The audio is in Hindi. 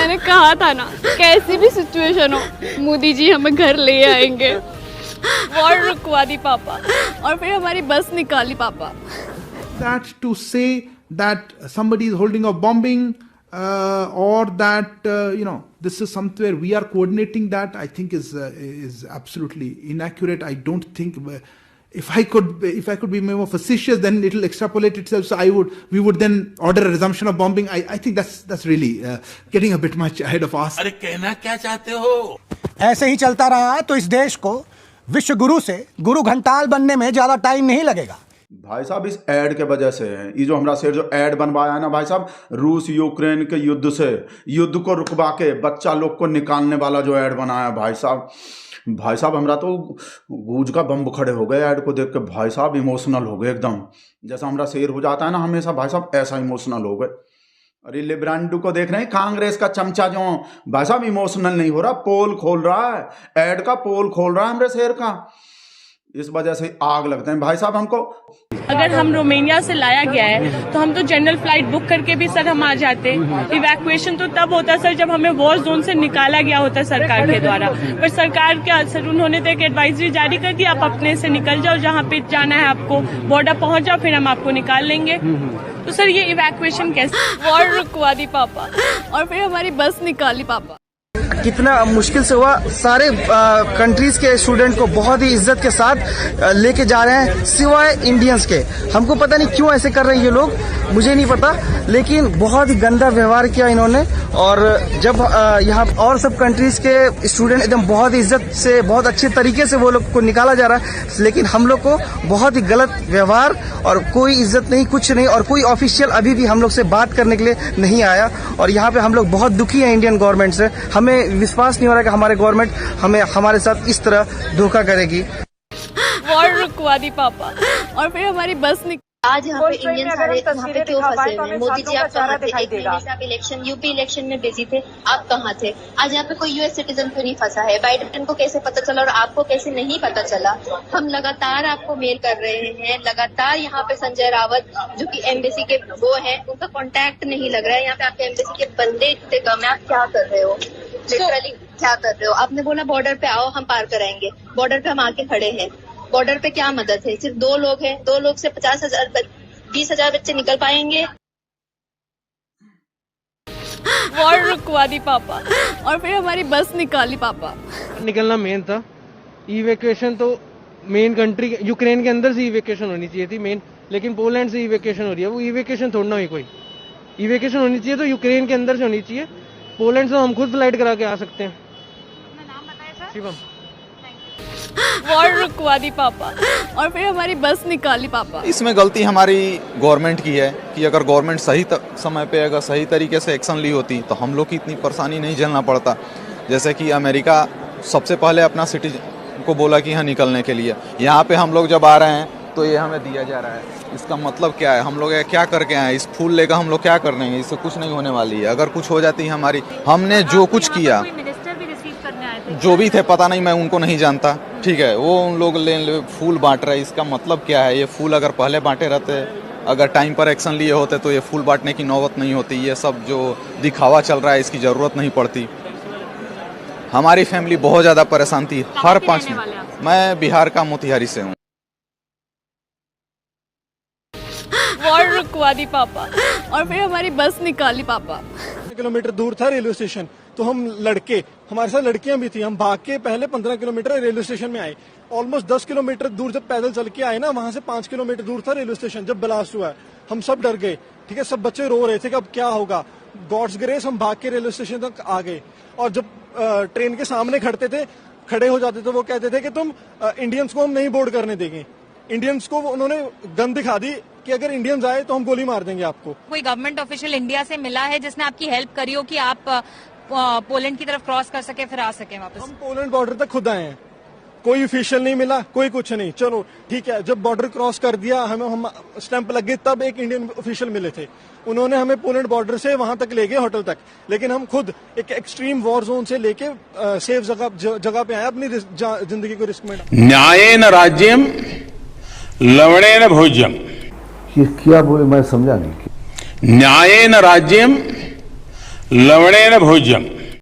मैंने कहा था ना, कैसी भी सिचुएशन हो मोदी जी हमें घर ले आएंगे। वॉर रुकवा दी पापा, और फिर हमारी बस निकाली पापा। That to say that somebody is holding a bombing or that this is somewhere we are coordinating that, I think is absolutely inaccurate. I don't think if I could be more facetious, then it will extrapolate itself. So we would then order a resumption of bombing. I think that's really getting a bit much ahead of us. अरे कहना क्या चाहते हो? ऐसे ही चलता रहा तो इस देश को विश्व गुरु से गुरु घंटाल बनने में ज्यादा टाइम नहीं लगेगा। भाई साहब इस ऐड के वजह से है, ये जो हमारा शेर जो ऐड बनवाया है ना भाई साहब, रूस यूक्रेन के युद्ध से, युद्ध को रुकवा के बच्चा लोग को निकालने वाला जो ऐड बनाया भाई साहब हमरा तो गूंज का बम खड़े हो गए ऐड को देख के भाई साहब, इमोशनल हो गए एकदम। जैसा हमारा शेर हो जाता है ना हमेशा भाई साहब, ऐसा इमोशनल हो गए। अरे लिब्रांडू को देख रहे हैं, कांग्रेस का चमचा जो भाई साहब इमोशनल नहीं हो रहा, पोल खोल रहा है, ऐड का पोल खोल रहा है हमारे शेर का। इस वजह से आग लगते हैं भाई साहब हमको। अगर हम रोमानिया से लाया गया है तो हम तो जनरल फ्लाइट बुक करके भी सर हम आ जाते। इवैक्यूएशन तो तब होता सर जब हमें वॉर जोन से निकाला गया होता सरकार के द्वारा, पर सरकार क्या सर, उन्होंने तो एक एडवाइजरी जारी कर दी, आप अपने से निकल जाओ, जहाँ पे जाना है आपको बॉर्डर पहुंच जाओ, फिर हम आपको निकाल लेंगे। तो सर ये इवैक्यूएशन कैसे? वॉर रुकवा दी पापा, और फिर हमारी बस निकाली पापा। कितना मुश्किल से हुआ, सारे कंट्रीज के स्टूडेंट को बहुत ही इज्जत के साथ लेके जा रहे हैं, सिवाय इंडियंस के। हमको पता नहीं क्यों ऐसे कर रहे हैं ये लोग, मुझे नहीं पता, लेकिन बहुत ही गंदा व्यवहार किया इन्होंने। और जब यहाँ और सब कंट्रीज के स्टूडेंट एकदम बहुत ही इज्जत से, बहुत अच्छे तरीके से वो लोग को निकाला जा रहा है, लेकिन हम लोग को बहुत ही गलत व्यवहार और कोई इज्जत नहीं, कुछ नहीं। और कोई ऑफिशियल अभी भी हम लोग से बात करने के लिए नहीं आया। और यहाँ पे हम लोग बहुत दुखी हैं इंडियन गवर्नमेंट से। हमें विश्वास नहीं हो रहा कि हमारे गवर्नमेंट हमारे साथ इस तरह धोखा करेगी। वॉर रुकवा दी पापा, और फिर हमारी बस आज यहाँ पे इंडियन सारे यहाँ पे क्यों फंसे हुए हैं? मोदी जी आप कहाँ थे? एक महीने से आप इलेक्शन, यूपी इलेक्शन में बिजी थे, आप कहाँ थे? आज यहाँ पे कोई यूएस सिटीजन क्यों नहीं फंसा है? बाइडेन को कैसे पता चला और आपको कैसे नहीं पता चला? हम लगातार आपको मेल कर रहे हैं, लगातार यहाँ पे संजय रावत जो कि एम्बेसी के वो है, उनका कॉन्टैक्ट नहीं लग रहा है। यहाँ पे आपके एम्बेसी के बंदे इतने कम है, आप क्या कर रहे हो? लिटरली क्या कर रहे हो? आपने बोला बॉर्डर पे आओ, हम पार कराएंगे। बॉर्डर पे हम आके खड़े हैं, बॉर्डर पे क्या मदद है? सिर्फ 2 लोग हैं, 2 लोग से 20,000 बच्चे निकल पाएंगे? वॉर रुकवा दी पापा, और फिर हमारी बस निकाली पापा। निकलना मेन था, इवैक्यूएशन तो मेन कंट्री यूक्रेन के अंदर से इवैक्यूएशन होनी चाहिए थी मेन, लेकिन पोलैंड से इवैक्यूएशन हो रही है। वो इवैक्यूएशन थोड़ा ना हुई, कोई इवैक्यूएशन होनी चाहिए तो यूक्रेन के अंदर से होनी चाहिए। पोलैंड से हम खुद फ्लाइट करा के आ सकते हैं। अपना नाम बताएं सर। शिवम। वॉर रुकवा दी पापा, और फिर हमारी बस निकाली पापा। इसमें गलती हमारी गवर्नमेंट की है कि अगर गवर्नमेंट सही समय पे अगर सही तरीके से एक्शन ली होती तो हम लोग की इतनी परेशानी नहीं झेलना पड़ता। जैसे कि अमेरिका सबसे पहले अपना सिटीजन को बोला कि यहाँ निकलने के लिए, यहाँ पे हम लोग जब आ रहे हैं तो ये हमें दिया जा रहा है। इसका मतलब क्या है? हम लोग क्या करके आए? इस फूल लेकर हम लोग क्या कर लेंगे? इससे कुछ नहीं होने वाली है। अगर कुछ हो जाती है हमारी, हमने जो कुछ किया, जो भी थे पता नहीं, मैं उनको नहीं जानता, ठीक है, वो उन लोग ले फूल बांट रहे हैं। इसका मतलब क्या है? ये फूल अगर पहले बांटे रहते, अगर टाइम पर एक्शन लिए होते तो ये फूल बांटने की नौबत नहीं होती। ये सब जो दिखावा चल रहा है इसकी ज़रूरत नहीं पड़ती। हमारी फैमिली बहुत ज़्यादा परेशान थी हर 5 मिनट। मैं बिहार का मोतिहारी से हूँ। वॉर रुकवा दी पापा, और फिर हमारी बस निकाली पापा। किलोमीटर दूर था रेलवे स्टेशन, तो हम लड़के, हमारे साथ लड़कियां भी थी, हम भाग के पहले 15 किलोमीटर रेलवे स्टेशन में आए। ऑलमोस्ट 10 किलोमीटर दूर जब पैदल चल के आए ना, वहां से 5 किलोमीटर दूर था रेलवे स्टेशन। जब ब्लास्ट हुआ हम सब डर गए, ठीक है, सब बच्चे रो रहे थे कि अब क्या होगा। गॉड्स ग्रेस हम भाग के रेलवे स्टेशन तक आ गए, और जब ट्रेन के सामने खड़े हो जाते थे, वो कहते थे कि तुम इंडियंस को हम नहीं बोर्ड करने देंगे। इंडियंस को उन्होंने गन दिखा दी कि अगर इंडियंस आए तो हम गोली मार देंगे आपको। कोई गवर्नमेंट ऑफिशियल इंडिया से मिला है जिसने आपकी हेल्प करी हो कि आप पोलैंड की तरफ क्रॉस कर सके, फिर आ सके वापस? हम पोलैंड बॉर्डर तक खुद आए हैं, कोई ऑफिशियल नहीं मिला, कोई कुछ नहीं। चलो ठीक है, जब बॉर्डर क्रॉस कर दिया, हम स्टैंप लग गए, तब एक इंडियन ऑफिशियल मिले थे, उन्होंने हमें पोलैंड बॉर्डर से वहां तक ले गए, होटल तक। लेकिन हम खुद एक एक्सट्रीम वॉर जोन से लेके सेफ जगह पे आए, अपनी जिंदगी को रिस्क में। न्यायेन राज्यम लवणेन भोज्यम। ये क्या बोले, मैं समझा नहीं। न्यायेन राज्यम लवणेन भोज्यम